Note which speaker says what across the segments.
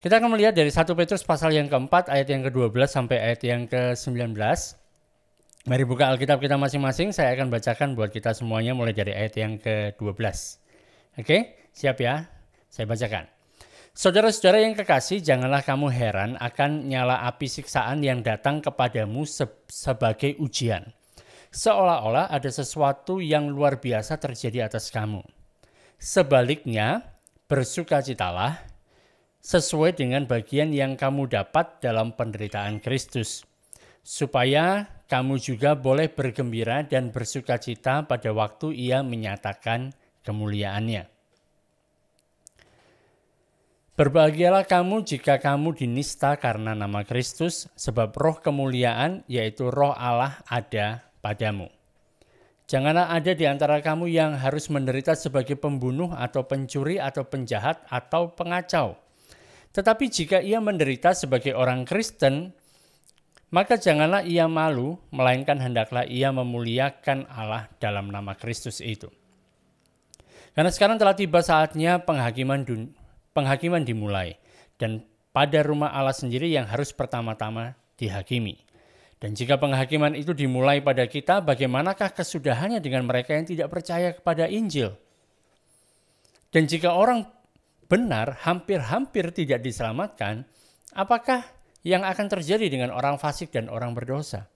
Speaker 1: Kita akan melihat dari 1 Petrus pasal yang keempat ayat yang ke-12 sampai ayat yang ke-19. Mari buka Alkitab kita masing-masing, saya akan bacakan buat kita semuanya mulai dari ayat yang ke-12. Oke, siap ya? Saya bacakan. Saudara-saudara yang kekasih, janganlah kamu heran akan nyala api siksaan yang datang kepadamu sebagai ujian. Seolah-olah ada sesuatu yang luar biasa terjadi atas kamu. Sebaliknya, bersukacitalah sesuai dengan bagian yang kamu dapat dalam penderitaan Kristus, supaya kamu juga boleh bergembira dan bersukacita pada waktu Ia menyatakan kemuliaannya. Berbahagialah kamu jika kamu dinista karena nama Kristus, sebab roh kemuliaan, yaitu roh Allah, ada padamu. Janganlah ada di antara kamu yang harus menderita sebagai pembunuh atau pencuri atau penjahat atau pengacau. Tetapi jika ia menderita sebagai orang Kristen, maka janganlah ia malu, melainkan hendaklah ia memuliakan Allah dalam nama Kristus itu. Karena sekarang telah tiba saatnya penghakiman dimulai, dan pada rumah Allah sendiri yang harus pertama-tama dihakimi. Dan jika penghakiman itu dimulai pada kita, bagaimanakah kesudahannya dengan mereka yang tidak percaya kepada Injil? Dan jika orang benar hampir-hampir tidak diselamatkan, apakah yang akan terjadi dengan orang fasik dan orang berdosa?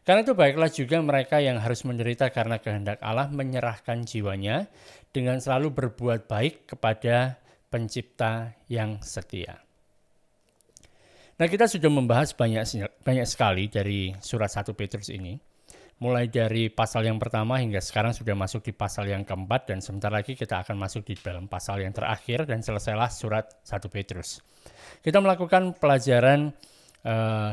Speaker 1: Karena itu baiklah juga mereka yang harus menderita karena kehendak Allah menyerahkan jiwanya dengan selalu berbuat baik kepada Pencipta yang setia. Nah, kita sudah membahas banyak sekali dari surat 1 Petrus ini. Mulai dari pasal yang pertama hingga sekarang sudah masuk di pasal yang keempat, dan sebentar lagi kita akan masuk di dalam pasal yang terakhir dan selesailah surat 1 Petrus. Kita melakukan pelajaran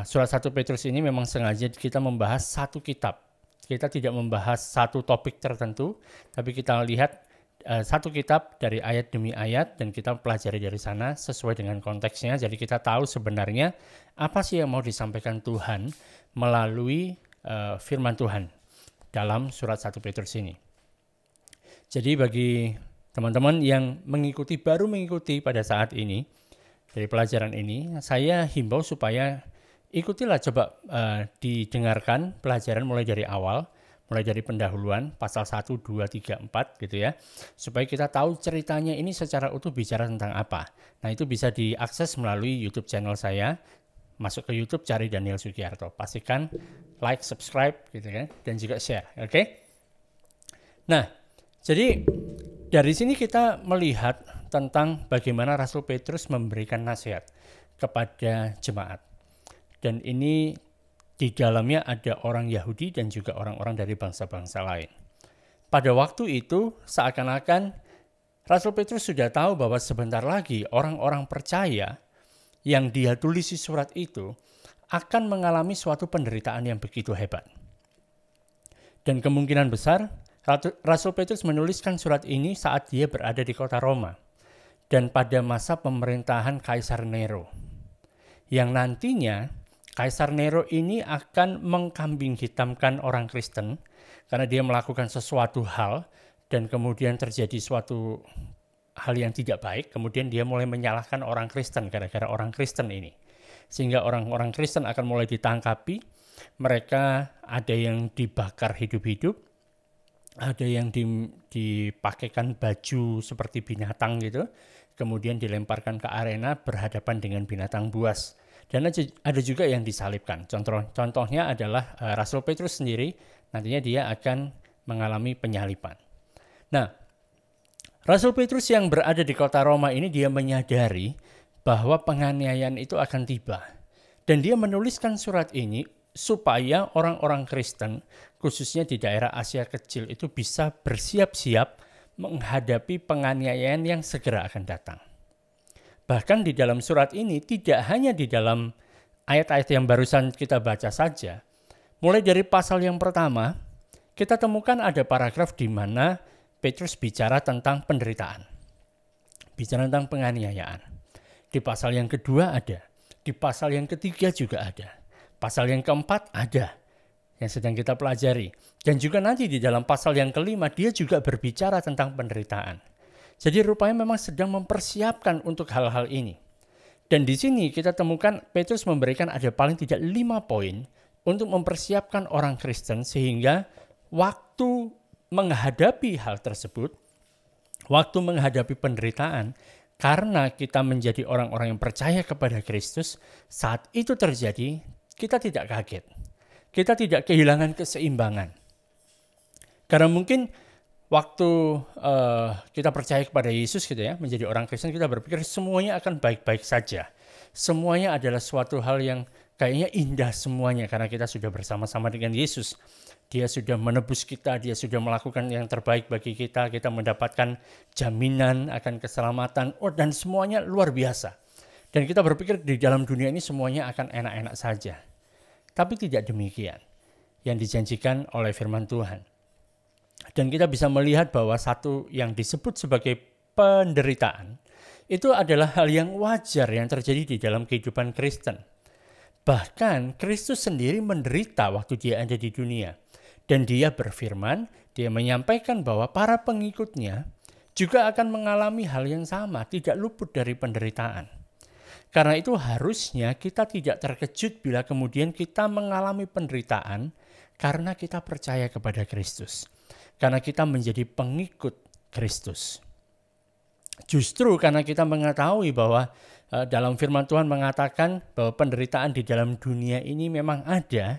Speaker 1: surat 1 Petrus ini memang sengaja kita membahas satu kitab. Kita tidak membahas satu topik tertentu, tapi kita lihat satu kitab dari ayat demi ayat dan kita pelajari dari sana sesuai dengan konteksnya. Jadi kita tahu sebenarnya apa sih yang mau disampaikan Tuhan melalui firman Tuhan dalam surat 1 Petrus ini. Jadi bagi teman-teman yang baru mengikuti pada saat ini dari pelajaran ini, saya himbau supaya ikutilah, coba didengarkan pelajaran mulai dari awal, mulai dari pendahuluan pasal 1, 2, 3, 4 gitu ya, supaya kita tahu ceritanya ini secara utuh bicara tentang apa. Nah, itu bisa diakses melalui YouTube channel saya. Masuk ke YouTube, cari Daniel Sugiarto. Pastikan like, subscribe gitu kan, dan juga share, oke? Nah, jadi dari sini kita melihat tentang bagaimana Rasul Petrus memberikan nasihat kepada jemaat. Dan ini di dalamnya ada orang Yahudi dan juga orang-orang dari bangsa-bangsa lain. Pada waktu itu seakan-akan Rasul Petrus sudah tahu bahwa sebentar lagi orang-orang percaya yang dia tulisi surat itu akan mengalami suatu penderitaan yang begitu hebat. Dan kemungkinan besar Rasul Petrus menuliskan surat ini saat dia berada di kota Roma dan pada masa pemerintahan Kaisar Nero, yang nantinya Kaisar Nero ini akan mengkambing hitamkan orang Kristen karena dia melakukan sesuatu hal dan kemudian terjadi suatu hal yang tidak baik, kemudian dia mulai menyalahkan orang Kristen gara-gara orang Kristen ini. Sehingga orang-orang Kristen akan mulai ditangkapi, mereka ada yang dibakar hidup-hidup, ada yang dipakaikan baju seperti binatang gitu, kemudian dilemparkan ke arena berhadapan dengan binatang buas. Dan ada juga yang disalibkan. Contohnya adalah Rasul Petrus sendiri, nantinya dia akan mengalami penyaliban. Nah, Rasul Petrus yang berada di kota Roma ini dia menyadari bahwa penganiayaan itu akan tiba. Dan dia menuliskan surat ini supaya orang-orang Kristen, khususnya di daerah Asia Kecil itu bisa bersiap-siap menghadapi penganiayaan yang segera akan datang. Bahkan di dalam surat ini tidak hanya di dalam ayat-ayat yang barusan kita baca saja. Mulai dari pasal yang pertama, kita temukan ada paragraf di mana Petrus bicara tentang penderitaan, bicara tentang penganiayaan. Di pasal yang kedua ada, di pasal yang ketiga juga ada, pasal yang keempat ada, yang sedang kita pelajari. Dan juga nanti di dalam pasal yang kelima dia juga berbicara tentang penderitaan. Jadi rupanya memang sedang mempersiapkan untuk hal-hal ini. Dan di sini kita temukan Petrus memberikan ada paling tidak 5 poin untuk mempersiapkan orang Kristen sehingga waktu menghadapi hal tersebut, waktu menghadapi penderitaan, karena kita menjadi orang-orang yang percaya kepada Kristus, saat itu terjadi, kita tidak kaget. Kita tidak kehilangan keseimbangan. Karena mungkin waktu kita percaya kepada Yesus gitu ya, menjadi orang Kristen, kita berpikir semuanya akan baik-baik saja. Semuanya adalah suatu hal yang kayaknya indah semuanya karena kita sudah bersama-sama dengan Yesus. Dia sudah menebus kita, dia sudah melakukan yang terbaik bagi kita mendapatkan jaminan akan keselamatan, dan semuanya luar biasa. Dan kita berpikir di dalam dunia ini semuanya akan enak-enak saja. Tapi tidak demikian yang dijanjikan oleh firman Tuhan. Dan kita bisa melihat bahwa satu yang disebut sebagai penderitaan itu adalah hal yang wajar yang terjadi di dalam kehidupan Kristen. Bahkan Kristus sendiri menderita waktu dia ada di dunia. Dan dia berfirman, dia menyampaikan bahwa para pengikutnya juga akan mengalami hal yang sama, tidak luput dari penderitaan. Karena itu harusnya kita tidak terkejut bila kemudian kita mengalami penderitaan karena kita percaya kepada Kristus. Karena kita menjadi pengikut Kristus. Justru karena kita mengetahui bahwa dalam firman Tuhan mengatakan bahwa penderitaan di dalam dunia ini memang ada,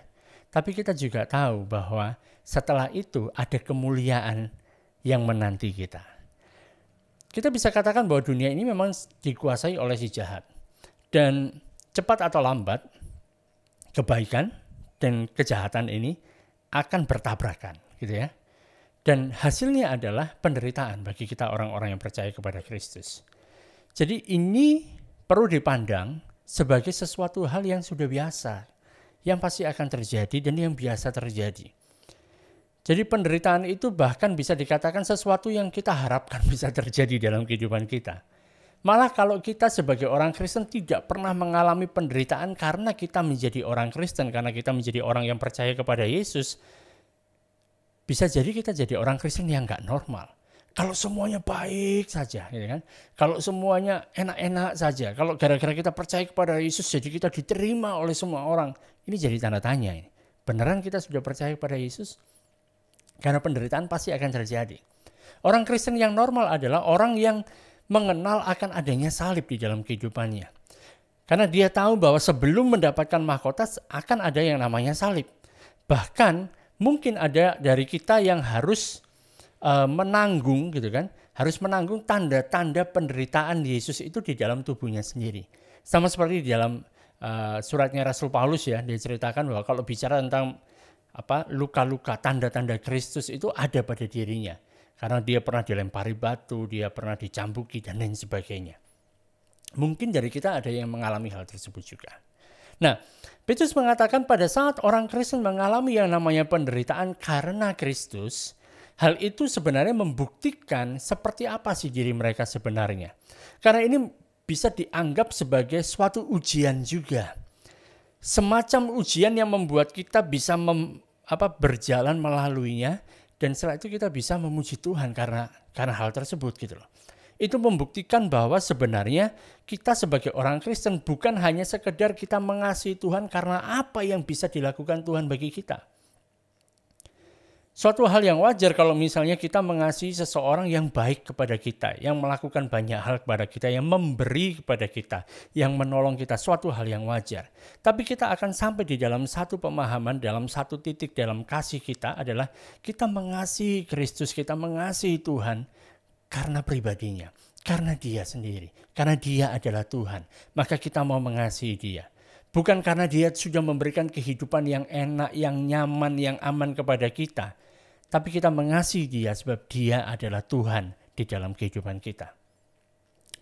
Speaker 1: tapi kita juga tahu bahwa setelah itu ada kemuliaan yang menanti kita. Kita bisa katakan bahwa dunia ini memang dikuasai oleh si jahat. Dan cepat atau lambat, kebaikan dan kejahatan ini akan bertabrakan, gitu ya. Dan hasilnya adalah penderitaan bagi kita orang-orang yang percaya kepada Kristus. Jadi ini perlu dipandang sebagai sesuatu hal yang sudah biasa, yang pasti akan terjadi dan yang biasa terjadi. Jadi penderitaan itu bahkan bisa dikatakan sesuatu yang kita harapkan bisa terjadi dalam kehidupan kita. Malah kalau kita sebagai orang Kristen tidak pernah mengalami penderitaan karena kita menjadi orang Kristen, karena kita menjadi orang yang percaya kepada Yesus, bisa jadi kita jadi orang Kristen yang gak normal. Kalau semuanya baik saja, gitu kan? Kalau semuanya enak-enak saja, kalau gara-gara kita percaya kepada Yesus jadi kita diterima oleh semua orang, ini jadi tanda tanya ini. Beneran kita sudah percaya kepada Yesus? Karena penderitaan pasti akan terjadi. Orang Kristen yang normal adalah orang yang mengenal akan adanya salib di dalam kehidupannya. Karena dia tahu bahwa sebelum mendapatkan mahkota akan ada yang namanya salib. Bahkan mungkin ada dari kita yang harus menanggung gitu kan, harus menanggung tanda-tanda penderitaan Yesus itu di dalam tubuhnya sendiri. Sama seperti di dalam suratnya Rasul Paulus ya, dia ceritakan bahwa kalau bicara tentang luka-luka, tanda-tanda Kristus itu ada pada dirinya. Karena dia pernah dilempari batu, dia pernah dicambuki dan lain sebagainya. Mungkin dari kita ada yang mengalami hal tersebut juga. Nah, Petrus mengatakan pada saat orang Kristen mengalami yang namanya penderitaan karena Kristus, hal itu sebenarnya membuktikan seperti apa sih diri mereka sebenarnya. Karena ini bisa dianggap sebagai suatu ujian juga. Semacam ujian yang membuat kita bisa berjalan melaluinya, dan setelah itu kita bisa memuji Tuhan karena hal tersebut gitu loh. Itu membuktikan bahwa sebenarnya kita sebagai orang Kristen bukan hanya sekedar kita mengasihi Tuhan karena apa yang bisa dilakukan Tuhan bagi kita. Suatu hal yang wajar kalau misalnya kita mengasihi seseorang yang baik kepada kita, yang melakukan banyak hal kepada kita, yang memberi kepada kita, yang menolong kita, suatu hal yang wajar. Tapi kita akan sampai di dalam satu pemahaman, dalam satu titik dalam kasih kita adalah kita mengasihi Kristus, kita mengasihi Tuhan karena pribadinya, karena dia sendiri, karena dia adalah Tuhan. Maka kita mau mengasihi dia. Bukan karena dia sudah memberikan kehidupan yang enak, yang nyaman, yang aman kepada kita. Tapi kita mengasihi dia sebab dia adalah Tuhan di dalam kehidupan kita.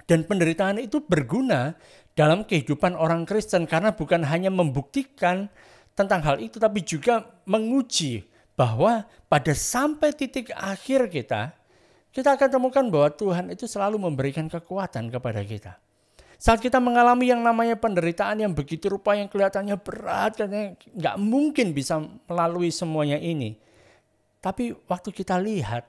Speaker 1: Dan penderitaan itu berguna dalam kehidupan orang Kristen karena bukan hanya membuktikan tentang hal itu, tapi juga menguji bahwa pada sampai titik akhir kita akan temukan bahwa Tuhan itu selalu memberikan kekuatan kepada kita. Saat kita mengalami yang namanya penderitaan yang begitu rupa yang kelihatannya berat, katanya nggak mungkin bisa melalui semuanya ini. Tapi waktu kita lihat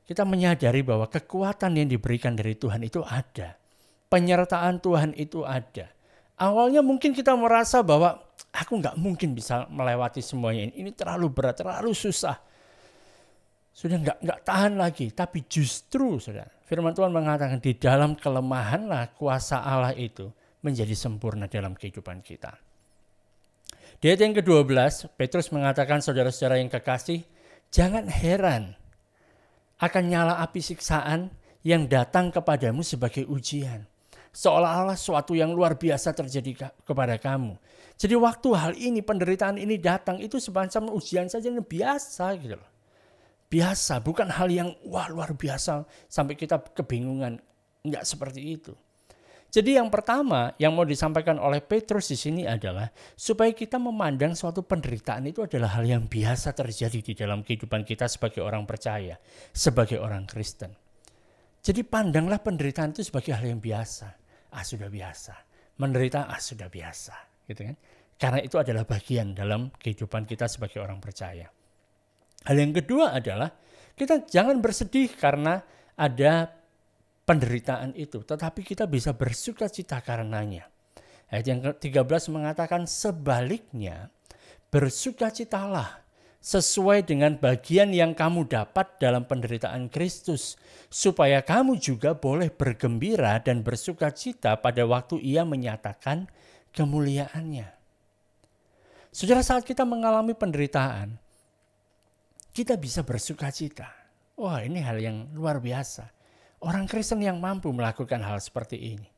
Speaker 1: Kita menyadari bahwa kekuatan yang diberikan dari Tuhan itu ada. Penyertaan Tuhan itu ada. Awalnya mungkin kita merasa bahwa aku nggak mungkin bisa melewati semuanya ini. Ini terlalu berat, terlalu susah. Sudah nggak tahan lagi. Tapi justru, saudara, firman Tuhan mengatakan di dalam kelemahanlah kuasa Allah itu menjadi sempurna dalam kehidupan kita. Di ayat yang ke-12, Petrus mengatakan, saudara-saudara yang kekasih, jangan heran akan nyala api siksaan yang datang kepadamu sebagai ujian. Seolah-olah suatu yang luar biasa terjadi kepada kamu. Jadi waktu hal ini, penderitaan ini datang, itu semacam ujian saja yang biasa gitu loh. Biasa, bukan hal yang wah luar biasa sampai kita kebingungan. Enggak seperti itu. Jadi yang pertama yang mau disampaikan oleh Petrus di sini adalah supaya kita memandang suatu penderitaan itu adalah hal yang biasa terjadi di dalam kehidupan kita sebagai orang percaya, sebagai orang Kristen. Jadi pandanglah penderitaan itu sebagai hal yang biasa. Sudah biasa. Menderita, sudah biasa. Gitu kan? Karena itu adalah bagian dalam kehidupan kita sebagai orang percaya. Hal yang kedua adalah kita jangan bersedih karena ada penderitaan itu, tetapi kita bisa bersuka cita karenanya. Ayat yang ke-13 mengatakan sebaliknya, bersukacitalah sesuai dengan bagian yang kamu dapat dalam penderitaan Kristus, supaya kamu juga boleh bergembira dan bersuka cita pada waktu Ia menyatakan kemuliaannya. Saudara, saat kita mengalami penderitaan, kita bisa bersuka cita. Wah, ini hal yang luar biasa. Orang Kristen yang mampu melakukan hal seperti ini.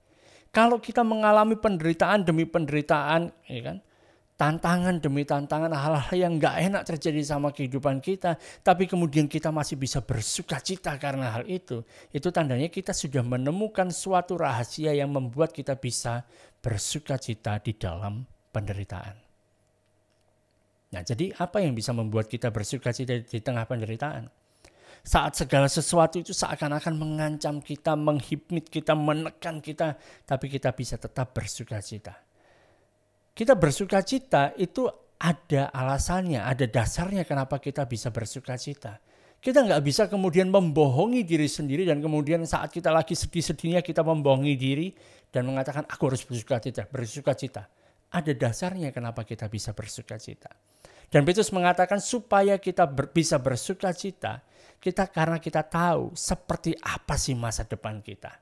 Speaker 1: Kalau kita mengalami penderitaan demi penderitaan, ya kan? Tantangan demi tantangan, hal-hal yang gak enak terjadi sama kehidupan kita, tapi kemudian kita masih bisa bersuka cita karena hal itu tandanya kita sudah menemukan suatu rahasia yang membuat kita bisa bersuka cita di dalam penderitaan. Nah, jadi apa yang bisa membuat kita bersuka cita di tengah penderitaan? Saat segala sesuatu itu seakan-akan mengancam kita, menghipnot kita, menekan kita, tapi kita bisa tetap bersuka cita. Kita bersuka cita itu ada alasannya, ada dasarnya kenapa kita bisa bersuka cita. Kita nggak bisa kemudian membohongi diri sendiri dan kemudian saat kita lagi sedih-sedihnya kita membohongi diri dan mengatakan aku harus bersuka cita. Ada dasarnya kenapa kita bisa bersuka cita. Dan Petrus mengatakan supaya kita bisa bersuka cita, karena kita tahu seperti apa sih masa depan kita.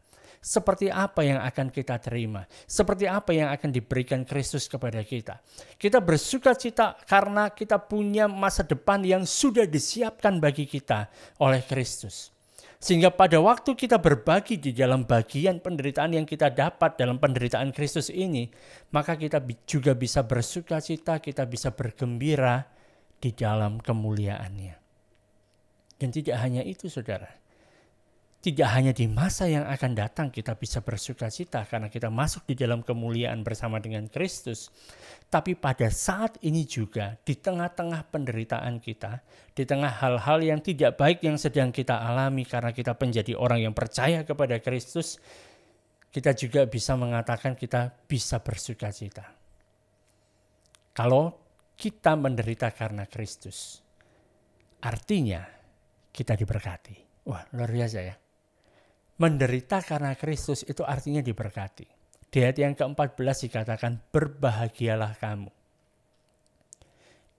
Speaker 1: Seperti apa yang akan kita terima. Seperti apa yang akan diberikan Kristus kepada kita. Kita bersuka cita karena kita punya masa depan yang sudah disiapkan bagi kita oleh Kristus. Sehingga pada waktu kita berbagi di dalam bagian penderitaan yang kita dapat dalam penderitaan Kristus ini, maka kita juga bisa bersuka cita, kita bisa bergembira di dalam kemuliaannya. Dan tidak hanya itu, saudara. Tidak hanya di masa yang akan datang kita bisa bersuka cita karena kita masuk di dalam kemuliaan bersama dengan Kristus. Tapi pada saat ini juga di tengah-tengah penderitaan kita, di tengah hal-hal yang tidak baik yang sedang kita alami karena kita menjadi orang yang percaya kepada Kristus, kita juga bisa mengatakan kita bisa bersuka cita. Kalau kita menderita karena Kristus, artinya kita diberkati. Wah, luar biasa ya. Menderita karena Kristus itu artinya diberkati. Di ayat yang ke-14 dikatakan berbahagialah kamu.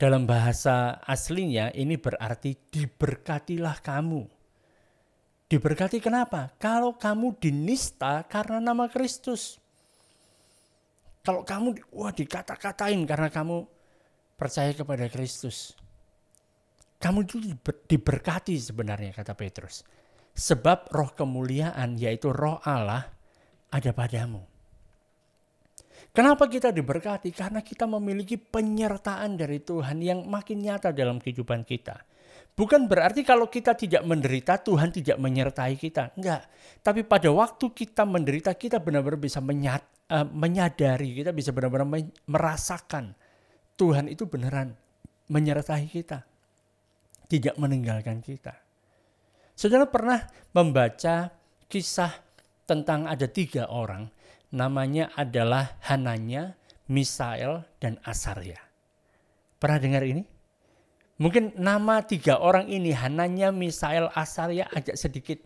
Speaker 1: Dalam bahasa aslinya ini berarti diberkatilah kamu. Diberkati kenapa? Kalau kamu dinista karena nama Kristus. Kalau kamu dikata-katain karena kamu percaya kepada Kristus. Kamu itu diberkati sebenarnya, kata Petrus. Sebab roh kemuliaan yaitu roh Allah ada padamu. Kenapa kita diberkati? Karena kita memiliki penyertaan dari Tuhan yang makin nyata dalam kehidupan kita. Bukan berarti kalau kita tidak menderita Tuhan tidak menyertai kita. Enggak. Tapi pada waktu kita menderita kita benar-benar bisa menyadari. Kita bisa benar-benar merasakan Tuhan itu beneran menyertai kita. Tidak meninggalkan kita. Saudara pernah membaca kisah tentang ada 3 orang. Namanya adalah Hananya, Misael, dan Asaria. Pernah dengar ini? Mungkin nama 3 orang ini, Hananya, Misael, Asaria, agak sedikit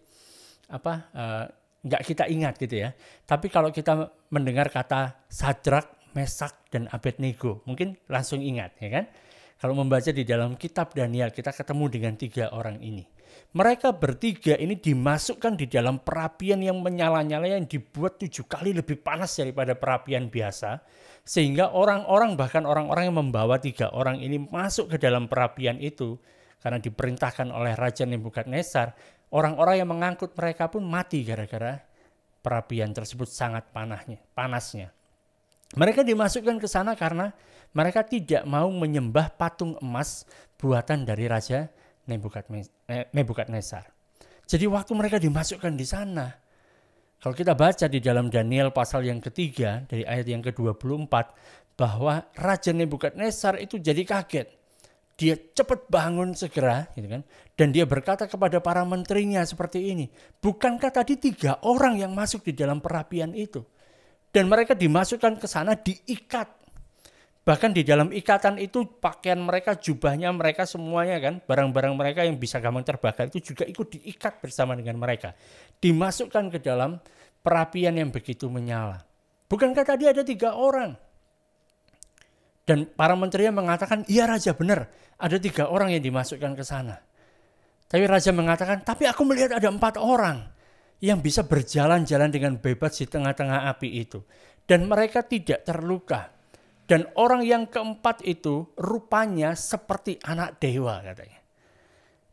Speaker 1: nggak kita ingat gitu ya. Tapi kalau kita mendengar kata Sadrak, Mesak, dan Abednego, mungkin langsung ingat ya kan. Kalau membaca di dalam kitab Daniel, kita ketemu dengan 3 orang ini. Mereka bertiga ini dimasukkan di dalam perapian yang menyala-nyala yang dibuat 7 kali lebih panas daripada perapian biasa. Sehingga orang-orang, bahkan orang-orang yang membawa 3 orang ini masuk ke dalam perapian itu, karena diperintahkan oleh Raja Nebukadnezar, orang-orang yang mengangkut mereka pun mati gara-gara perapian tersebut sangat panasnya. Mereka dimasukkan ke sana karena mereka tidak mau menyembah patung emas buatan dari Raja Nebukadnezar. Jadi waktu mereka dimasukkan di sana, kalau kita baca di dalam Daniel pasal yang ketiga dari ayat yang ke-24, bahwa Raja Nebukadnezar itu jadi kaget. Dia cepat bangun segera gitu kan, dan dia berkata kepada para menterinya seperti ini, bukankah tadi 3 orang yang masuk di dalam perapian itu? Dan mereka dimasukkan ke sana diikat. Bahkan di dalam ikatan itu pakaian mereka, jubahnya mereka semuanya kan, barang-barang mereka yang bisa gampang terbakar itu juga ikut diikat bersama dengan mereka. Dimasukkan ke dalam perapian yang begitu menyala. Bukankah tadi ada 3 orang? Dan para menteri mengatakan, iya Raja benar, ada 3 orang yang dimasukkan ke sana. Tapi Raja mengatakan, tapi aku melihat ada 4 orang yang bisa berjalan-jalan dengan bebas di tengah-tengah api itu. Dan mereka tidak terluka. Dan orang yang keempat itu rupanya seperti anak dewa katanya.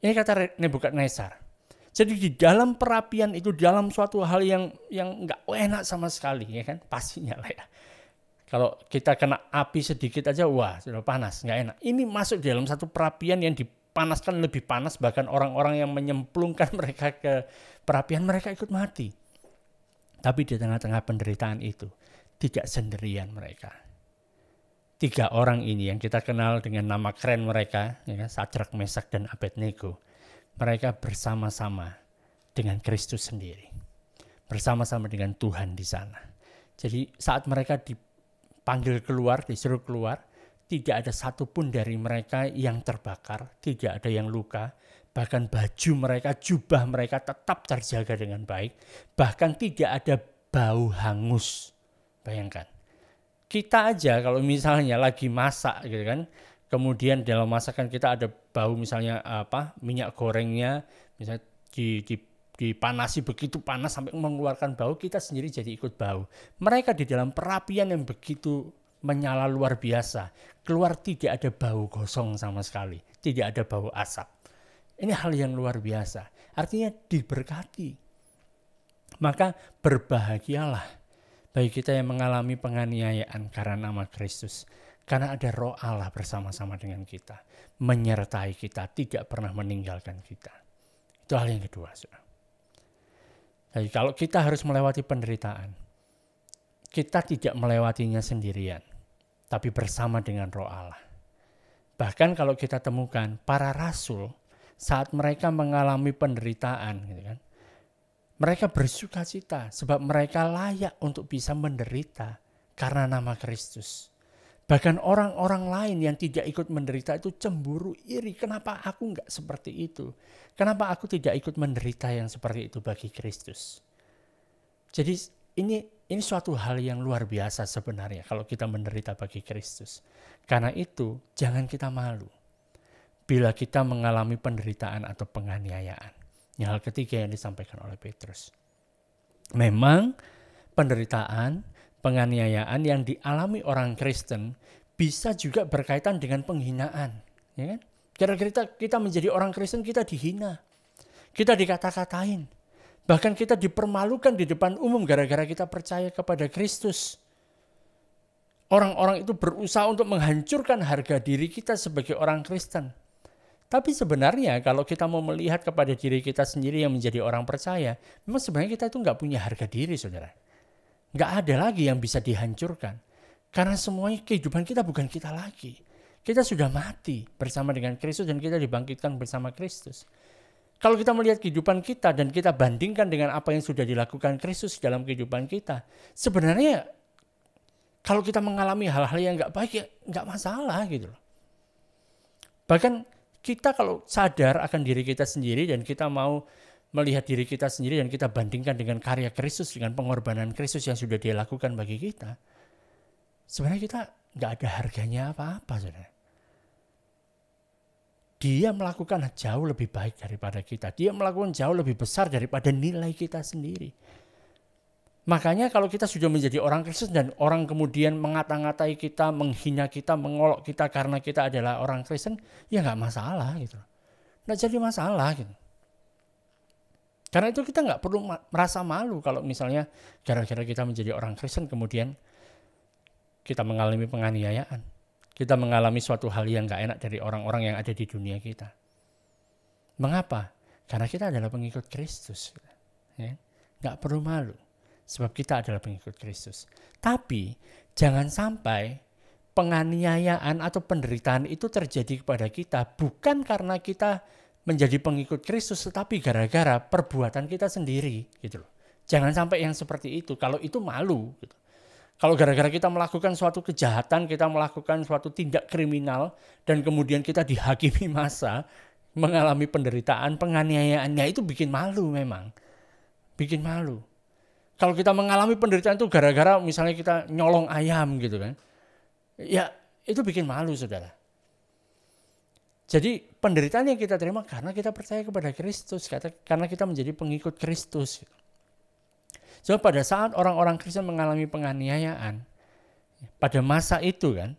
Speaker 1: Ini kata Nebukadnezar. Jadi di dalam perapian itu, dalam suatu hal yang nggak enak sama sekali, ya kan? Pastinya lah ya. Kalau kita kena api sedikit aja, wah sudah panas, nggak enak. Ini masuk dalam satu perapian yang dipanaskan lebih panas, bahkan orang-orang yang menyemplungkan mereka ke perapian, mereka ikut mati. Tapi di tengah-tengah penderitaan itu, tidak sendirian mereka. 3 orang ini yang kita kenal dengan nama keren mereka, ya, Sadrak, Mesak, dan Abednego. Mereka bersama-sama dengan Kristus sendiri. Bersama-sama dengan Tuhan di sana. Jadi saat mereka dipanggil keluar, disuruh keluar, tidak ada satupun dari mereka yang terbakar, tidak ada yang luka. Bahkan baju mereka, jubah mereka tetap terjaga dengan baik. Bahkan tidak ada bau hangus. Bayangkan. Kita aja kalau misalnya lagi masak gitu kan, kemudian dalam masakan kita ada bau misalnya minyak gorengnya misalnya dipanasi begitu panas sampai mengeluarkan bau, kita sendiri jadi ikut bau. Mereka di dalam perapian yang begitu menyala luar biasa, keluar tidak ada bau gosong sama sekali, tidak ada bau asap. Ini hal yang luar biasa, artinya diberkati. Maka berbahagialah bagi kita yang mengalami penganiayaan karena nama Kristus. Karena ada Roh Allah bersama-sama dengan kita. Menyertai kita, tidak pernah meninggalkan kita. Itu hal yang kedua. Jadi kalau kita harus melewati penderitaan, kita tidak melewatinya sendirian, tapi bersama dengan Roh Allah. Bahkan kalau kita temukan para rasul, saat mereka mengalami penderitaan, gitu kan, mereka bersukacita sebab mereka layak untuk bisa menderita karena nama Kristus. Bahkan orang-orang lain yang tidak ikut menderita itu cemburu, iri. Kenapa aku enggak seperti itu? Kenapa aku tidak ikut menderita yang seperti itu bagi Kristus? Jadi ini suatu hal yang luar biasa sebenarnya kalau kita menderita bagi Kristus. Karena itu jangan kita malu bila kita mengalami penderitaan atau penganiayaan. Ini hal ketiga yang disampaikan oleh Petrus. Memang penderitaan, penganiayaan yang dialami orang Kristen bisa juga berkaitan dengan penghinaan. Ya kan? Gara-gara kita menjadi orang Kristen, kita dihina. Kita dikata-katain. Bahkan kita dipermalukan di depan umum gara-gara kita percaya kepada Kristus. Orang-orang itu berusaha untuk menghancurkan harga diri kita sebagai orang Kristen. Tapi sebenarnya kalau kita mau melihat kepada diri kita sendiri yang menjadi orang percaya, memang sebenarnya kita itu nggak punya harga diri, saudara. Nggak ada lagi yang bisa dihancurkan. Karena semuanya kehidupan kita bukan kita lagi. Kita sudah mati bersama dengan Kristus dan kita dibangkitkan bersama Kristus. Kalau kita melihat kehidupan kita dan kita bandingkan dengan apa yang sudah dilakukan Kristus dalam kehidupan kita, sebenarnya kalau kita mengalami hal-hal yang nggak baik ya nggak masalah gitu loh. Bahkan Kita kalau sadar akan diri kita sendiri dan kita mau melihat diri kita sendiri dan kita bandingkan dengan karya Kristus, dengan pengorbanan Kristus yang sudah Dia lakukan bagi kita, sebenarnya kita nggak ada harganya apa-apa, saudara. Dia melakukan jauh lebih baik daripada kita. Dia melakukan jauh lebih besar daripada nilai kita sendiri. Makanya kalau kita sudah menjadi orang Kristen dan orang kemudian mengata-ngatai kita, menghina kita, mengolok kita karena kita adalah orang Kristen, ya nggak masalah gitu. Nggak jadi masalah gitu. Karena itu kita nggak perlu merasa malu kalau misalnya gara-gara kita menjadi orang Kristen kemudian kita mengalami penganiayaan. Kita mengalami suatu hal yang gak enak dari orang-orang yang ada di dunia kita. Mengapa? Karena kita adalah pengikut Kristus. Ya? Gak perlu malu. Sebab kita adalah pengikut Kristus. Tapi jangan sampai penganiayaan atau penderitaan itu terjadi kepada kita bukan karena kita menjadi pengikut Kristus, tetapi gara-gara perbuatan kita sendiri. Gitu loh. Jangan sampai yang seperti itu. Kalau itu malu. Gitu. Kalau gara-gara kita melakukan suatu kejahatan, kita melakukan suatu tindak kriminal, dan kemudian kita dihakimi massa, mengalami penderitaan, penganiayaannya, itu bikin malu memang. Bikin malu. Kalau kita mengalami penderitaan itu gara-gara misalnya kita nyolong ayam gitu kan. Ya itu bikin malu, saudara. Jadi penderitaan yang kita terima karena kita percaya kepada Kristus, karena kita menjadi pengikut Kristus. So pada saat orang-orang Kristen mengalami penganiayaan, pada masa itu kan,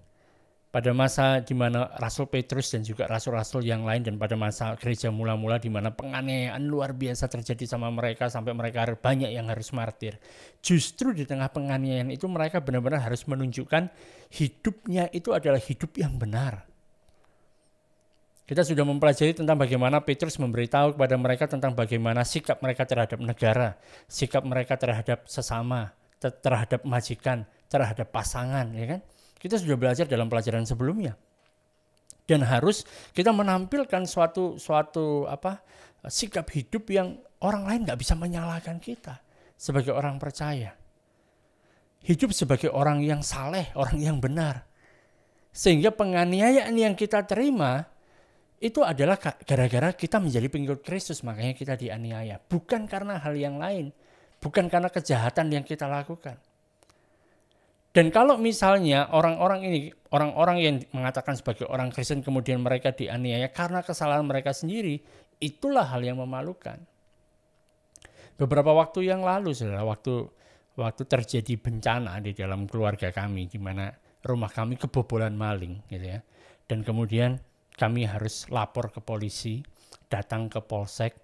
Speaker 1: pada masa di mana Rasul Petrus dan juga rasul-rasul yang lain dan pada masa gereja mula-mula di mana penganiayaan luar biasa terjadi sama mereka sampai mereka banyak yang harus martir. Justru di tengah penganiayaan itu mereka benar-benar harus menunjukkan hidupnya itu adalah hidup yang benar. Kita sudah mempelajari tentang bagaimana Petrus memberitahu kepada mereka tentang bagaimana sikap mereka terhadap negara, sikap mereka terhadap sesama, terhadap majikan, terhadap pasangan, ya kan? Kita sudah belajar dalam pelajaran sebelumnya. Dan harus kita menampilkan suatu sikap hidup yang orang lain nggak bisa menyalahkan kita sebagai orang percaya. Hidup sebagai orang yang saleh, orang yang benar. Sehingga penganiayaan yang kita terima itu adalah gara-gara kita menjadi pengikut Kristus, makanya kita dianiaya. Bukan karena hal yang lain, bukan karena kejahatan yang kita lakukan. Dan kalau misalnya orang-orang yang mengatakan sebagai orang Kristen kemudian mereka dianiaya karena kesalahan mereka sendiri, itulah hal yang memalukan. Beberapa waktu yang lalu, saudara, waktu terjadi bencana di dalam keluarga kami, di mana rumah kami kebobolan maling, gitu ya, dan kemudian kami harus lapor ke polisi, datang ke polsek,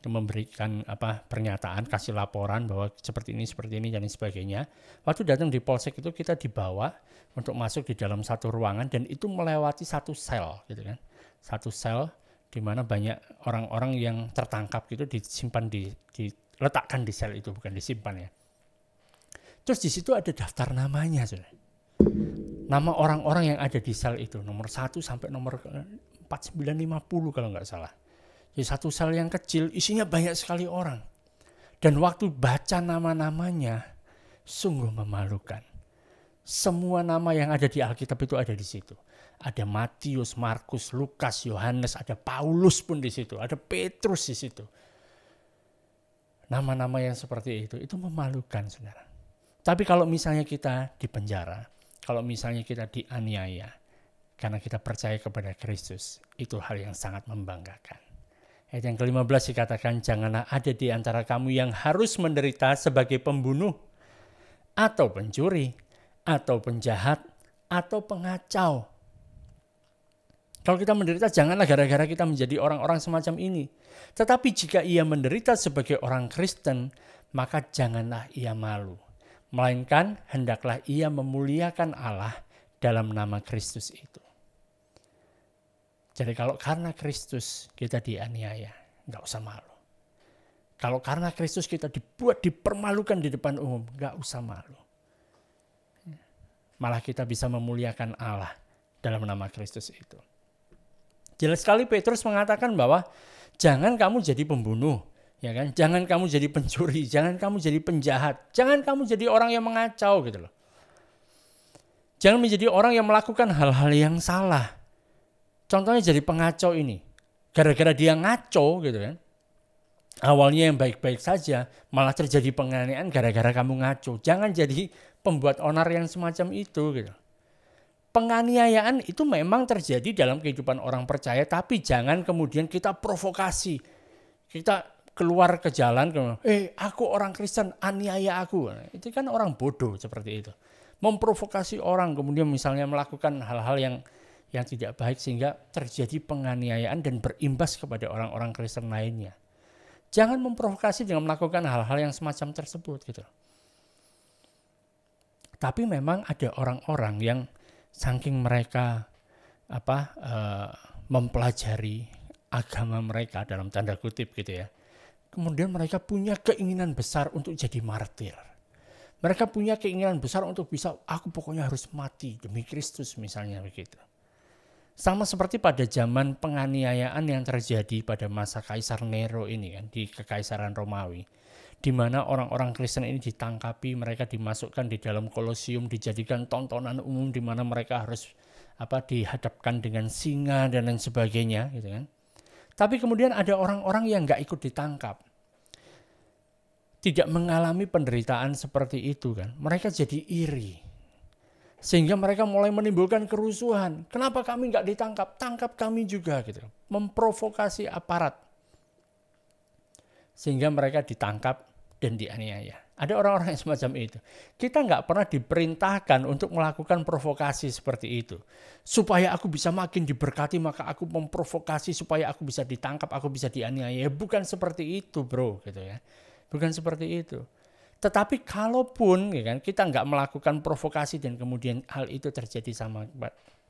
Speaker 1: memberikan pernyataan, kasih laporan bahwa seperti ini dan sebagainya. Waktu datang di polsek itu kita dibawa untuk masuk di dalam satu ruangan dan itu melewati satu sel, gitu kan, satu sel di mana banyak orang-orang yang tertangkap gitu disimpan diletakkan di sel itu, bukan disimpan ya. Terus di situ ada daftar namanya, saudara. Nama orang-orang yang ada di sel itu, nomor 1 sampai nomor 4950 kalau nggak salah. Jadi satu sel yang kecil, isinya banyak sekali orang. Dan waktu baca nama-namanya, sungguh memalukan. Semua nama yang ada di Alkitab itu ada di situ. Ada Matius, Markus, Lukas, Yohanes, ada Paulus pun di situ, ada Petrus di situ. Nama-nama yang seperti itu memalukan, saudara. Tapi kalau misalnya kita di penjara, kalau misalnya kita dianiaya karena kita percaya kepada Kristus, itu hal yang sangat membanggakan. Ayat yang ke-15 dikatakan, janganlah ada di antara kamu yang harus menderita sebagai pembunuh, atau pencuri, atau penjahat, atau pengacau. Kalau kita menderita, janganlah gara-gara kita menjadi orang-orang semacam ini. Tetapi jika ia menderita sebagai orang Kristen, maka janganlah ia malu. Melainkan hendaklah ia memuliakan Allah dalam nama Kristus itu. Jadi kalau karena Kristus kita dianiaya, nggak usah malu. Kalau karena Kristus kita dipermalukan di depan umum, nggak usah malu. Malah kita bisa memuliakan Allah dalam nama Kristus itu. Jelas sekali Petrus mengatakan bahwa jangan kamu jadi pembunuh. Ya kan? Jangan kamu jadi pencuri, jangan kamu jadi penjahat, jangan kamu jadi orang yang mengacau gitu loh. Jangan menjadi orang yang melakukan hal-hal yang salah. Contohnya jadi pengacau ini. Gara-gara dia ngaco gitu kan. Awalnya yang baik-baik saja, malah terjadi penganiayaan gara-gara kamu ngaco. Jangan jadi pembuat onar yang semacam itu gitu. Penganiayaan itu memang terjadi dalam kehidupan orang percaya, tapi jangan kemudian kita provokasi. Kita keluar ke jalan, aku orang Kristen, aniaya aku. Itu kan orang bodoh seperti itu. Memprovokasi orang, kemudian misalnya melakukan hal-hal yang tidak baik sehingga terjadi penganiayaan dan berimbas kepada orang-orang Kristen lainnya. Jangan memprovokasi dengan melakukan hal-hal yang semacam tersebut gitu. Tapi memang ada orang-orang yang saking mereka mempelajari agama mereka dalam tanda kutip gitu ya. Kemudian mereka punya keinginan besar untuk jadi martir. Mereka punya keinginan besar untuk bisa, aku pokoknya harus mati demi Kristus misalnya begitu. Sama seperti pada zaman penganiayaan yang terjadi pada masa Kaisar Nero ini kan, di Kekaisaran Romawi. Di mana orang-orang Kristen ini ditangkapi, mereka dimasukkan di dalam kolosium, dijadikan tontonan umum di mana mereka harus dihadapkan dengan singa dan lain sebagainya gitu kan. Tapi kemudian ada orang-orang yang nggak ikut ditangkap. Tidak mengalami penderitaan seperti itu kan. Mereka jadi iri. Sehingga mereka mulai menimbulkan kerusuhan. Kenapa kami nggak ditangkap? Tangkap kami juga gitu. Memprovokasi aparat. Sehingga mereka ditangkap dan dianiaya. Ada orang-orang yang semacam itu. Kita nggak pernah diperintahkan untuk melakukan provokasi seperti itu. Supaya aku bisa makin diberkati, maka aku memprovokasi supaya aku bisa ditangkap, aku bisa dianiaya. Bukan seperti itu bro, gitu ya. Bukan seperti itu. Tetapi kalaupun ya kan, kita nggak melakukan provokasi dan kemudian hal itu terjadi sama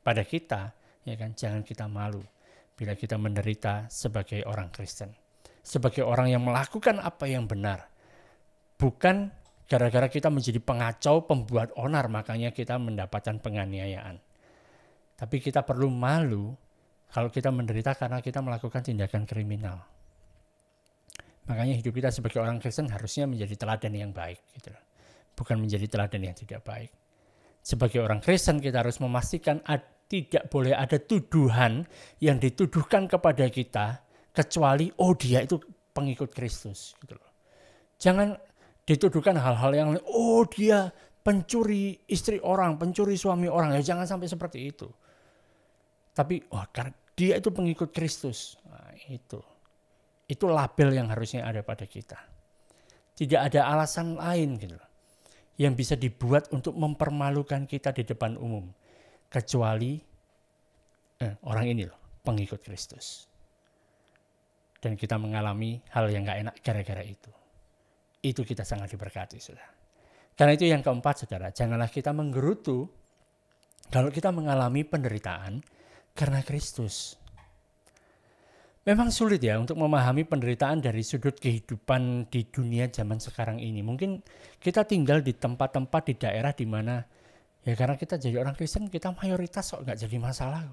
Speaker 1: pada kita, ya kan, jangan kita malu bila kita menderita sebagai orang Kristen. Sebagai orang yang melakukan apa yang benar. Bukan gara-gara kita menjadi pengacau, pembuat onar, makanya kita mendapatkan penganiayaan. Tapi kita perlu malu kalau kita menderita karena kita melakukan tindakan kriminal. Makanya hidup kita sebagai orang Kristen harusnya menjadi teladan yang baik. Gitu. Bukan menjadi teladan yang tidak baik. Sebagai orang Kristen kita harus memastikan tidak boleh ada tuduhan yang dituduhkan kepada kita kecuali dia itu pengikut Kristus. Gitu loh. Jangan dituduhkan hal-hal yang dia pencuri istri orang, pencuri suami orang. Ya jangan sampai seperti itu. Tapi karena dia itu pengikut Kristus. Nah, itu label yang harusnya ada pada kita. Tidak ada alasan lain gitu yang bisa dibuat untuk mempermalukan kita di depan umum. Kecuali orang ini loh, pengikut Kristus. Dan kita mengalami hal yang gak enak gara-gara itu. Itu kita sangat diberkati, saudara. Karena itu yang keempat, saudara, janganlah kita menggerutu kalau kita mengalami penderitaan karena Kristus. Memang sulit ya untuk memahami penderitaan dari sudut kehidupan di dunia zaman sekarang ini. Mungkin kita tinggal di tempat-tempat di daerah di mana ya karena kita jadi orang Kristen kita mayoritas nggak jadi masalah,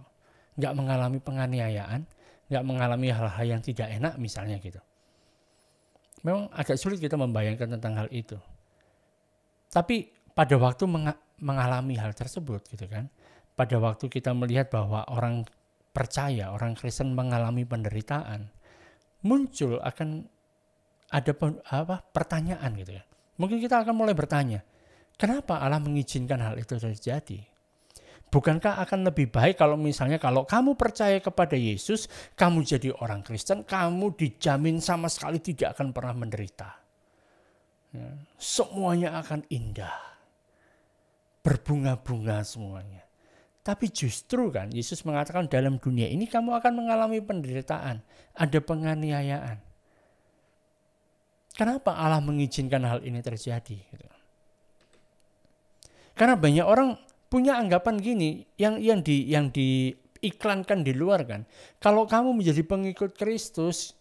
Speaker 1: nggak mengalami penganiayaan, nggak mengalami hal-hal yang tidak enak misalnya gitu. Memang agak sulit kita membayangkan tentang hal itu. Tapi pada waktu mengalami hal tersebut gitu kan, pada waktu kita melihat bahwa orang percaya, orang Kristen mengalami penderitaan, muncul akan ada pertanyaan gitu ya. Mungkin kita akan mulai bertanya, kenapa Allah mengizinkan hal itu terjadi? Bukankah akan lebih baik kalau misalnya kalau kamu percaya kepada Yesus, kamu jadi orang Kristen, kamu dijamin sama sekali tidak akan pernah menderita. Ya, semuanya akan indah, berbunga-bunga semuanya. Tapi justru kan Yesus mengatakan dalam dunia ini kamu akan mengalami penderitaan, ada penganiayaan. Kenapa Allah mengizinkan hal ini terjadi? Karena banyak orang punya anggapan gini, yang diiklankan di luar kan. Kalau kamu menjadi pengikut Kristus,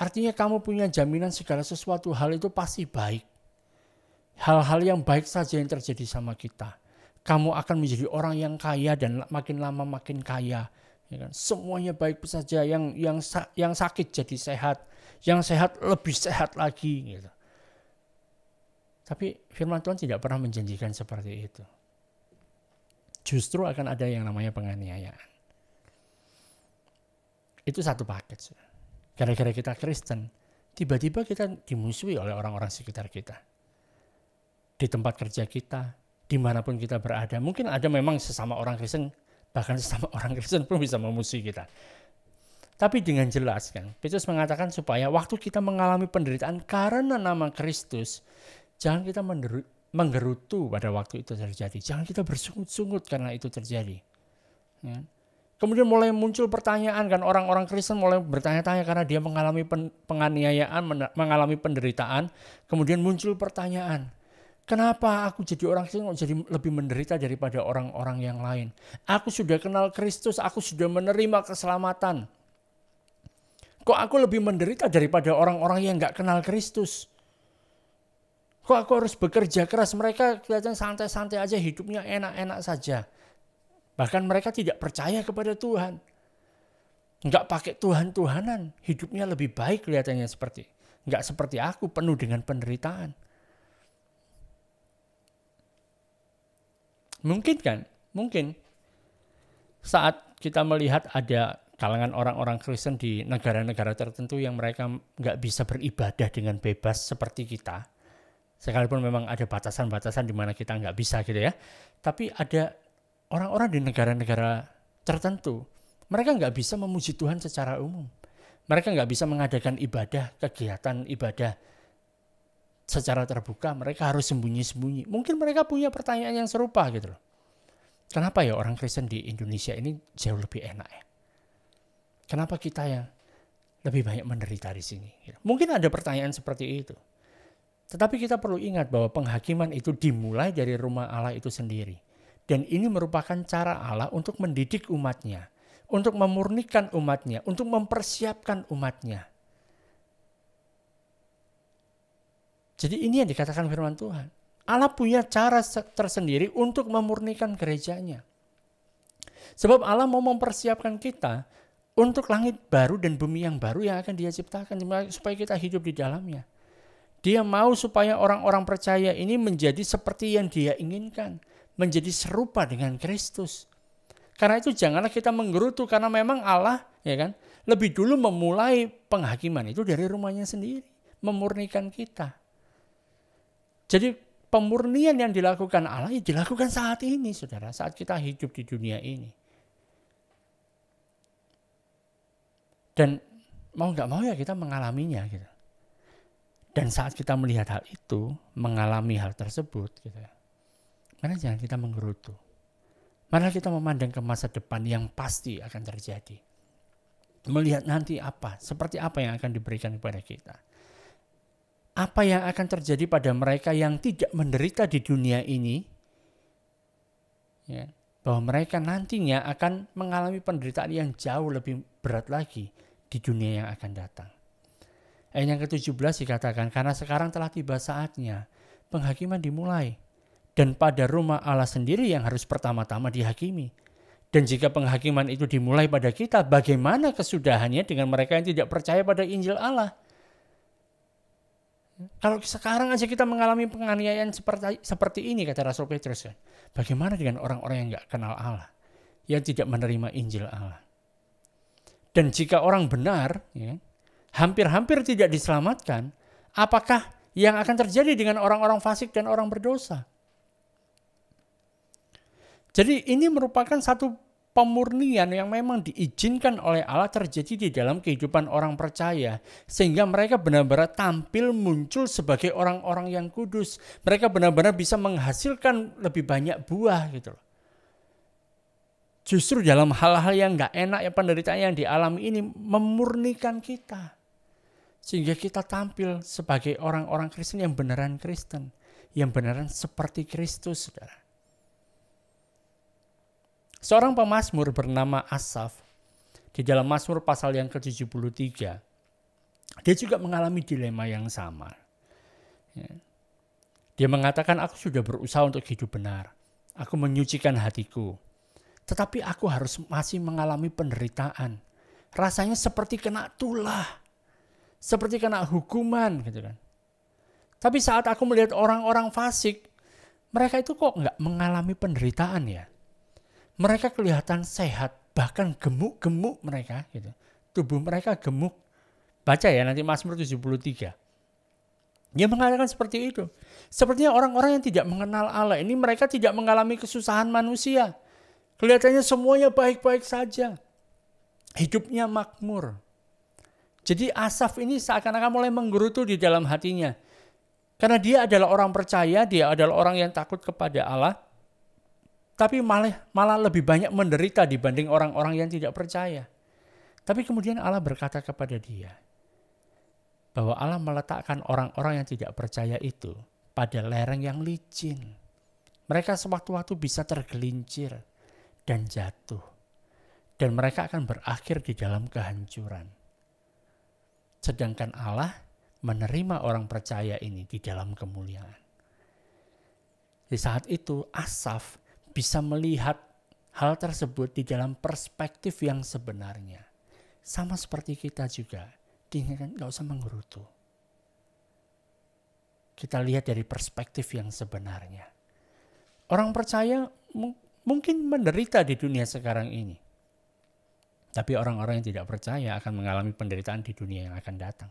Speaker 1: artinya kamu punya jaminan segala sesuatu hal itu pasti baik. Hal-hal yang baik saja yang terjadi sama kita. Kamu akan menjadi orang yang kaya dan makin lama makin kaya. Ya kan? Semuanya baik saja, yang sakit jadi sehat, yang sehat lebih sehat lagi. Gitu. Tapi firman Tuhan tidak pernah menjanjikan seperti itu. Justru akan ada yang namanya penganiayaan. Itu satu paket. Gara-gara kita Kristen, tiba-tiba kita dimusuhi oleh orang-orang sekitar kita. Di tempat kerja kita, dimanapun kita berada. Mungkin ada memang sesama orang Kristen, bahkan sesama orang Kristen pun bisa memusuhi kita. Tapi dengan jelas kan, Petrus mengatakan supaya waktu kita mengalami penderitaan karena nama Kristus, jangan kita menggerutu pada waktu itu terjadi. Jangan kita bersungut-sungut karena itu terjadi. Ya. Kemudian mulai muncul pertanyaan kan, orang-orang Kristen mulai bertanya-tanya karena dia mengalami penganiayaan, mengalami penderitaan. Kemudian muncul pertanyaan, kenapa aku jadi orang Kristen jadi lebih menderita daripada orang-orang yang lain? Aku sudah kenal Kristus, aku sudah menerima keselamatan. Kok aku lebih menderita daripada orang-orang yang gak kenal Kristus? Kok aku harus bekerja keras? Mereka kelihatan santai-santai aja, hidupnya enak-enak saja. Bahkan mereka tidak percaya kepada Tuhan. Gak pakai Tuhan-Tuhanan. Hidupnya lebih baik kelihatannya seperti. Gak seperti aku, penuh dengan penderitaan. Mungkin kan? Mungkin. Saat kita melihat ada kalangan orang-orang Kristen di negara-negara tertentu yang mereka nggak bisa beribadah dengan bebas seperti kita. Sekalipun memang ada batasan-batasan di mana kita nggak bisa gitu ya. Tapi ada orang-orang di negara-negara tertentu, mereka nggak bisa memuji Tuhan secara umum. Mereka nggak bisa mengadakan ibadah, kegiatan ibadah secara terbuka. Mereka harus sembunyi-sembunyi. Mungkin mereka punya pertanyaan yang serupa gitu loh. Kenapa ya orang Kristen di Indonesia ini jauh lebih enak ya? Kenapa kita yang lebih banyak menderita di sini? Mungkin ada pertanyaan seperti itu. Tetapi kita perlu ingat bahwa penghakiman itu dimulai dari rumah Allah itu sendiri. Dan ini merupakan cara Allah untuk mendidik umatnya. Untuk memurnikan umatnya. Untuk mempersiapkan umatnya. Jadi ini yang dikatakan firman Tuhan. Allah punya cara tersendiri untuk memurnikan gerejanya. Sebab Allah mau mempersiapkan kita untuk langit baru dan bumi yang baru yang akan Dia ciptakan supaya kita hidup di dalamnya. Dia mau supaya orang-orang percaya ini menjadi seperti yang Dia inginkan, menjadi serupa dengan Kristus. Karena itu janganlah kita menggerutu karena memang Allah ya kan lebih dulu memulai penghakiman itu dari rumahnya sendiri, memurnikan kita. Jadi pemurnian yang dilakukan Allah ya dilakukan saat ini, saudara, saat kita hidup di dunia ini. Dan mau gak mau ya kita mengalaminya gitu. Dan saat kita melihat hal itu, mengalami hal tersebut gitu ya, mari jangan kita menggerutu. Mari kita memandang ke masa depan yang pasti akan terjadi. Melihat nanti apa, seperti apa yang akan diberikan kepada kita. Apa yang akan terjadi pada mereka yang tidak menderita di dunia ini, ya, bahwa mereka nantinya akan mengalami penderitaan yang jauh lebih berat lagi di dunia yang akan datang. Ayat yang ke-17 dikatakan, karena sekarang telah tiba saatnya penghakiman dimulai. Dan pada rumah Allah sendiri yang harus pertama-tama dihakimi. Dan jika penghakiman itu dimulai pada kita, bagaimana kesudahannya dengan mereka yang tidak percaya pada Injil Allah? Kalau sekarang aja kita mengalami penganiayaan seperti ini, kata Rasul Petrus, kan? Bagaimana dengan orang-orang yang gak kenal Allah, yang tidak menerima Injil Allah? Dan jika orang benar, ya, hampir-hampir tidak diselamatkan, apakah yang akan terjadi dengan orang-orang fasik dan orang berdosa? Jadi ini merupakan satu pemurnian yang memang diizinkan oleh Allah terjadi di dalam kehidupan orang percaya. Sehingga mereka benar-benar tampil muncul sebagai orang-orang yang kudus. Mereka benar-benar bisa menghasilkan lebih banyak buah gitu loh. Justru dalam hal-hal yang gak enak, yang penderitaan yang dialami ini memurnikan kita. Sehingga kita tampil sebagai orang-orang Kristen yang beneran Kristen. Yang beneran seperti Kristus, saudara. Seorang pemazmur bernama Asaf, di dalam Mazmur pasal yang ke-73, dia juga mengalami dilema yang sama. Dia mengatakan, aku sudah berusaha untuk hidup benar. Aku menyucikan hatiku. Tetapi aku harus masih mengalami penderitaan. Rasanya seperti kena tulah. Seperti kena hukuman gitu kan. Tapi saat aku melihat orang-orang fasik, mereka itu kok nggak mengalami penderitaan ya. Mereka kelihatan sehat, bahkan gemuk-gemuk mereka gitu. tubuh mereka gemuk. Baca ya nanti Mazmur 73. Dia mengatakan seperti itu. Sepertinya orang-orang yang tidak mengenal Allah ini mereka tidak mengalami kesusahan manusia. Kelihatannya semuanya baik-baik saja. Hidupnya makmur. Jadi Asaf ini seakan-akan mulai menggerutu di dalam hatinya. Karena dia adalah orang percaya, dia adalah orang yang takut kepada Allah. Tapi malah lebih banyak menderita dibanding orang-orang yang tidak percaya. Tapi kemudian Allah berkata kepada dia, bahwa Allah meletakkan orang-orang yang tidak percaya itu pada lereng yang licin. Mereka sewaktu-waktu bisa tergelincir dan jatuh. Dan mereka akan berakhir di dalam kehancuran. Sedangkan Allah menerima orang percaya ini di dalam kemuliaan. Di saat itu Asaf bisa melihat hal tersebut di dalam perspektif yang sebenarnya. Sama seperti kita juga. Diingatkan gak usah menggerutu. Kita lihat dari perspektif yang sebenarnya. Orang percaya mungkin menderita di dunia sekarang ini. Tapi orang-orang yang tidak percaya akan mengalami penderitaan di dunia yang akan datang.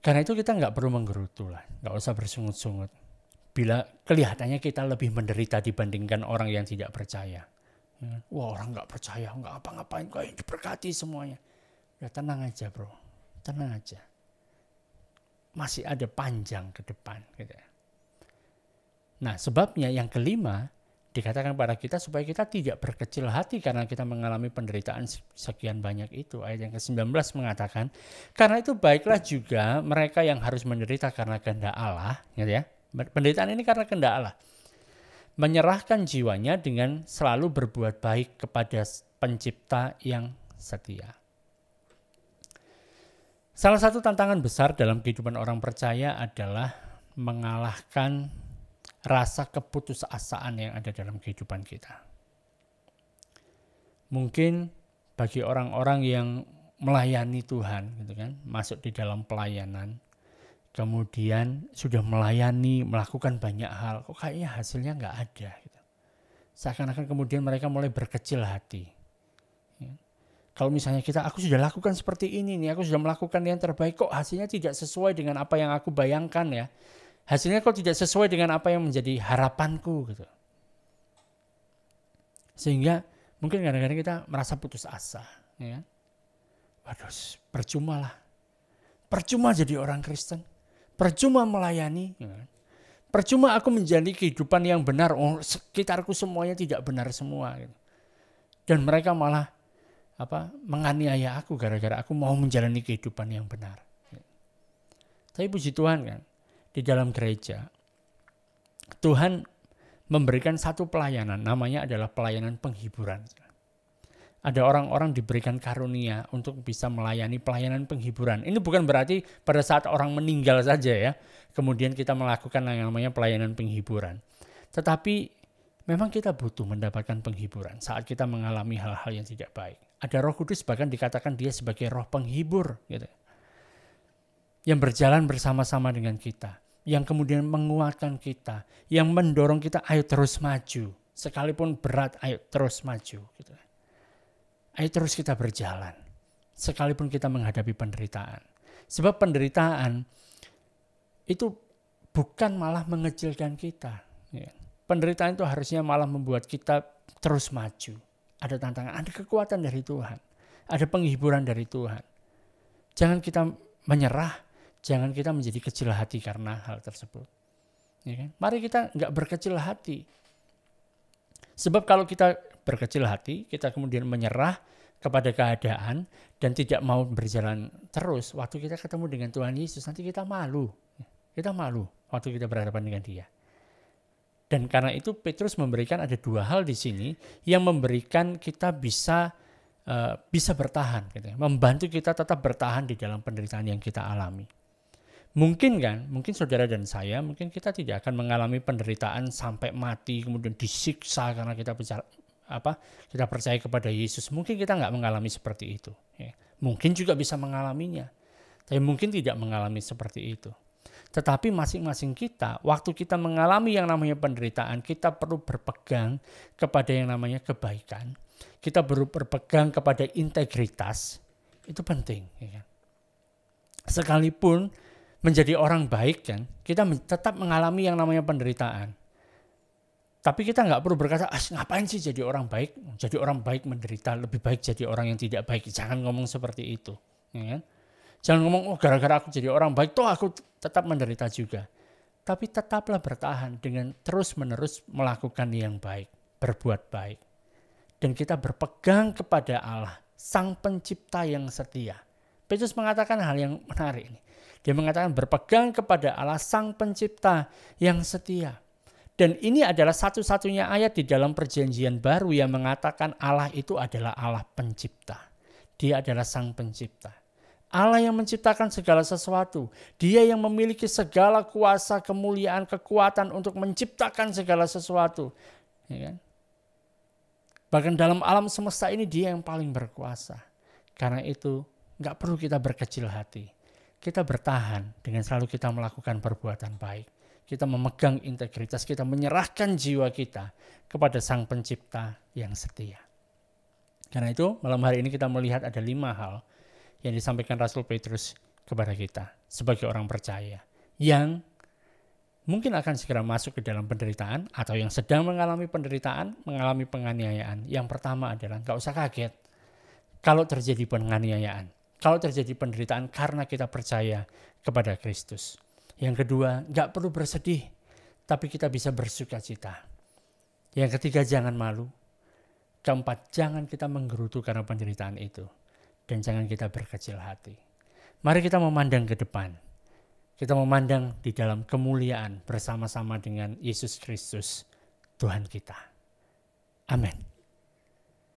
Speaker 1: Karena itu kita gak perlu menggerutu lah. Gak usah bersungut-sungut. Bila kelihatannya kita lebih menderita dibandingkan orang yang tidak percaya. Wah, orang gak percaya, gak apa-ngapain, kok diberkati semuanya. Ya tenang aja bro, tenang aja. Masih ada panjang ke depan. Gitu. Nah sebabnya yang kelima dikatakan pada kita supaya kita tidak berkecil hati karena kita mengalami penderitaan sekian banyak itu. Ayat yang ke-19 mengatakan, karena itu baiklah juga mereka yang harus menderita karena kehendak Allah. Gitu ya. Penderitaan ini karena kehendak Allah. Menyerahkan jiwanya dengan selalu berbuat baik kepada pencipta yang setia. Salah satu tantangan besar dalam kehidupan orang percaya adalah mengalahkan rasa keputusasaan yang ada dalam kehidupan kita. Mungkin bagi orang-orang yang melayani Tuhan, gitu kan, masuk di dalam pelayanan, kemudian sudah melayani, melakukan banyak hal, kok kayaknya hasilnya nggak ada. Gitu. Seakan-akan kemudian mereka mulai berkecil hati. Kalau misalnya aku sudah lakukan seperti ini nih, aku sudah melakukan yang terbaik, kok hasilnya tidak sesuai dengan apa yang aku bayangkan ya. Hasilnya kok tidak sesuai dengan apa yang menjadi harapanku gitu. Sehingga mungkin kadang-kadang kita merasa putus asa. Ya. Waduh, percuma lah. Percuma jadi orang Kristen. Percuma melayani. Ya. Percuma aku menjalani kehidupan yang benar. Oh, sekitarku semuanya tidak benar semua. Gitu. Dan mereka malah menganiaya aku gara-gara aku mau menjalani kehidupan yang benar. Tapi puji Tuhan kan, di dalam gereja Tuhan memberikan satu pelayanan, namanya adalah pelayanan penghiburan. Ada orang-orang diberikan karunia untuk bisa melayani pelayanan penghiburan. Ini bukan berarti pada saat orang meninggal saja ya, kemudian kita melakukan yang namanya pelayanan penghiburan. Tetapi memang kita butuh mendapatkan penghiburan saat kita mengalami hal-hal yang tidak baik. Ada Roh Kudus bahkan dikatakan dia sebagai roh penghibur. Gitu. Yang berjalan bersama-sama dengan kita. Yang kemudian menguatkan kita. Yang mendorong kita ayo terus maju. Sekalipun berat ayo terus maju. Gitu. Ayo terus kita berjalan. Sekalipun kita menghadapi penderitaan. Sebab penderitaan itu bukan malah mengecilkan kita. Ya. Penderitaan itu harusnya malah membuat kita terus maju. Ada tantangan, ada kekuatan dari Tuhan. Ada penghiburan dari Tuhan. Jangan kita menyerah, jangan kita menjadi kecil hati karena hal tersebut. Ya kan? Mari kita nggak berkecil hati. Sebab kalau kita berkecil hati, kita kemudian menyerah kepada keadaan dan tidak mau berjalan terus. Waktu kita ketemu dengan Tuhan Yesus, nanti kita malu. Kita malu waktu kita berhadapan dengan Dia. Dan karena itu Petrus memberikan ada dua hal di sini yang memberikan kita bisa bertahan, gitu ya. Membantu kita tetap bertahan di dalam penderitaan yang kita alami. Mungkin saudara dan saya, mungkin kita tidak akan mengalami penderitaan sampai mati, kemudian disiksa karena kita percaya kepada Yesus. Mungkin kita nggak mengalami seperti itu. Ya. Mungkin juga bisa mengalaminya, tapi mungkin tidak mengalami seperti itu. Tetapi masing-masing kita, waktu kita mengalami yang namanya penderitaan, kita perlu berpegang kepada yang namanya kebaikan. Kita perlu berpegang kepada integritas. Itu penting. Ya kan? Sekalipun menjadi orang baik kan, kita tetap mengalami yang namanya penderitaan. Tapi kita nggak perlu berkata, ngapain sih jadi orang baik? Jadi orang baik menderita, lebih baik jadi orang yang tidak baik. Jangan ngomong seperti itu. Ya kan? Jangan ngomong, gara-gara aku jadi orang baik, toh aku tetap menderita juga. Tapi tetaplah bertahan dengan terus-menerus melakukan yang baik, berbuat baik. Dan kita berpegang kepada Allah, Sang Pencipta yang setia. Petrus mengatakan hal yang menarik ini. Dia mengatakan berpegang kepada Allah, Sang Pencipta yang setia. Dan ini adalah satu-satunya ayat di dalam perjanjian baru yang mengatakan Allah itu adalah Allah pencipta. Dia adalah Sang Pencipta. Allah yang menciptakan segala sesuatu. Dia yang memiliki segala kuasa, kemuliaan, kekuatan untuk menciptakan segala sesuatu. Ya kan? Bahkan dalam alam semesta ini dia yang paling berkuasa. Karena itu gak perlu kita berkecil hati. Kita bertahan dengan selalu kita melakukan perbuatan baik. Kita memegang integritas, kita menyerahkan jiwa kita kepada Sang Pencipta yang setia. Karena itu malam hari ini kita melihat ada 5 hal yang disampaikan Rasul Petrus kepada kita sebagai orang percaya. Yang mungkin akan segera masuk ke dalam penderitaan atau yang sedang mengalami penderitaan, mengalami penganiayaan. Yang pertama adalah gak usah kaget kalau terjadi penganiayaan. Kalau terjadi penderitaan karena kita percaya kepada Kristus. Yang kedua, gak perlu bersedih, tapi kita bisa bersuka cita. Yang ketiga, jangan malu. Keempat, jangan kita menggerutu karena penderitaan itu. Dan jangan kita berkecil hati. Mari kita memandang ke depan. Kita memandang di dalam kemuliaan bersama-sama dengan Yesus Kristus, Tuhan kita. Amin.